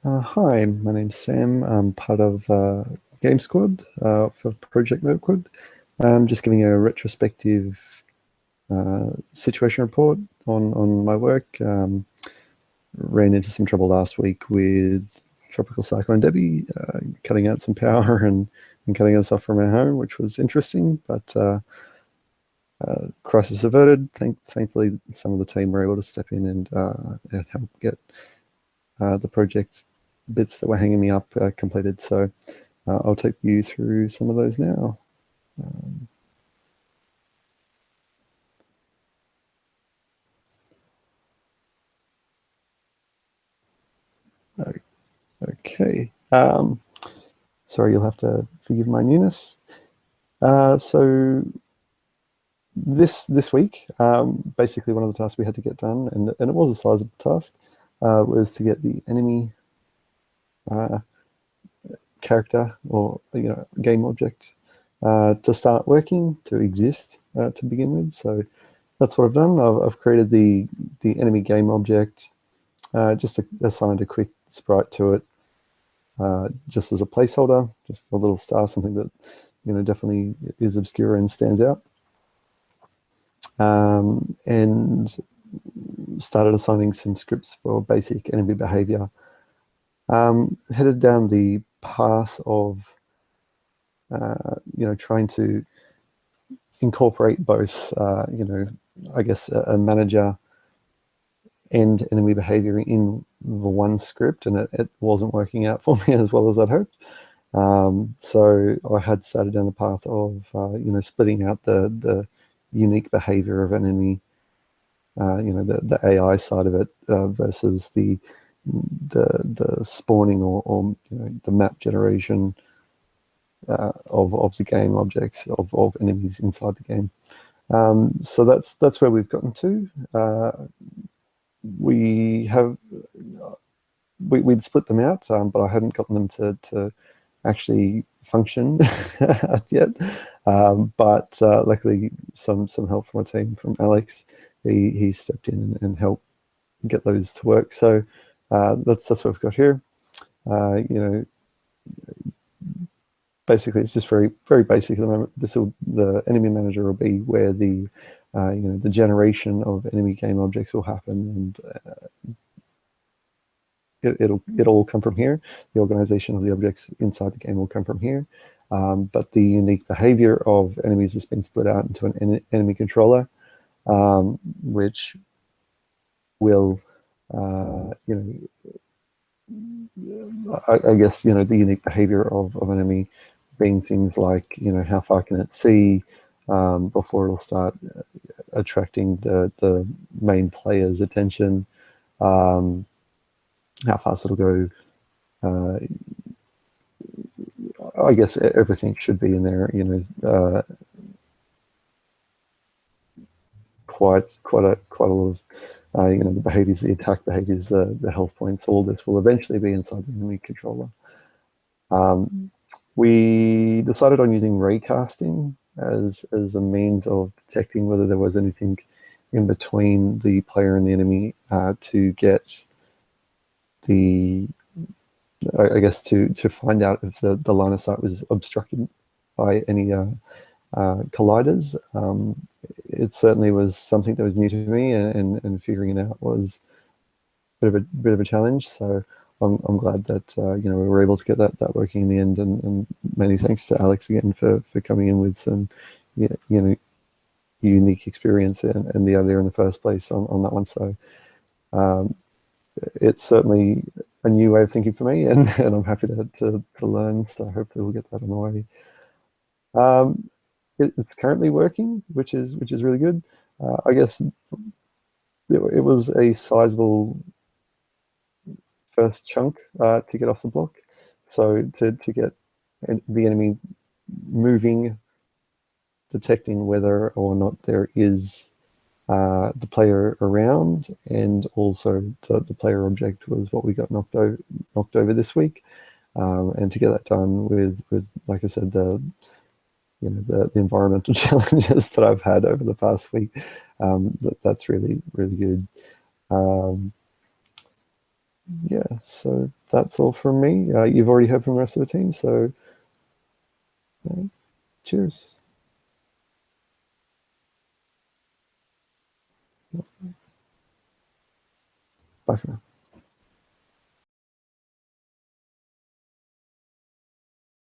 Hi, my name's Sam. I'm part of Game Squad for Project Mirkwood. I'm just giving a retrospective situation report on my work. Ran into some trouble last week with Tropical Cyclone Debbie, cutting out some power and cutting us off from our home, which was interesting, but crisis averted. Thankfully, some of the team were able to step in and help get the project bits that were hanging me up completed. So I'll take you through some of those now. Um, okay. Sorry, you'll have to forgive my newness. So this week, basically one of the tasks we had to get done, and it was a sizable task, was to get the enemy uh, character or game object to start working, to exist to begin with. So that's what I've done. I've created the enemy game object, just assigned a quick sprite to it, just as a placeholder, just a little star, something that definitely is obscure and stands out. And started assigning some scripts for basic enemy behavior. Headed down the path of trying to incorporate both I guess a manager and enemy behavior in the one script, and it wasn't working out for me as well as I'd hoped. So I had started down the path of splitting out the unique behavior of an enemy, the AI side of it versus the spawning or the map generation of the game objects of enemies inside the game. So that's where we've gotten to. We'd split them out, but I hadn't gotten them to actually function yet. But luckily, some help from a team from Alex. He stepped in and helped get those to work. So that's what we've got here. Basically, it's just very very basic at the moment. The enemy manager will be where the the generation of enemy game objects will happen, and it'll all come from here. The organization of the objects inside the game will come from here. But the unique behavior of enemies has been split out into an enemy controller, which will, I guess, the unique behavior of an enemy being things like, how far can it see before it'll start attracting the main player's attention, how fast it'll go. I guess everything should be in there, quite a lot of the behaviors, the attack behaviors, the health points, all this will eventually be inside the enemy controller. We decided on using raycasting as a means of detecting whether there was anything in between the player and the enemy to get the, I guess, to find out if the line of sight was obstructed by any colliders. It certainly was something that was new to me, and figuring it out was a bit of a challenge. So I'm glad that we were able to get that working in the end, and many thanks to Alex again for coming in with some unique experience and the idea in the first place on that one. So it's certainly a new way of thinking for me, and I'm happy to learn. So hopefully we'll get that on the way. It's currently working, which is really good. I guess it was a sizable first chunk to get off the block. So to get the enemy moving, detecting whether or not there is the player around, and also the player object was what we got knocked over this week. And to get that done with like I said, the environmental challenges that I've had over the past week, that's really good. yeah, so that's all from me. You've already heard from the rest of the team, so cheers. Bye for now.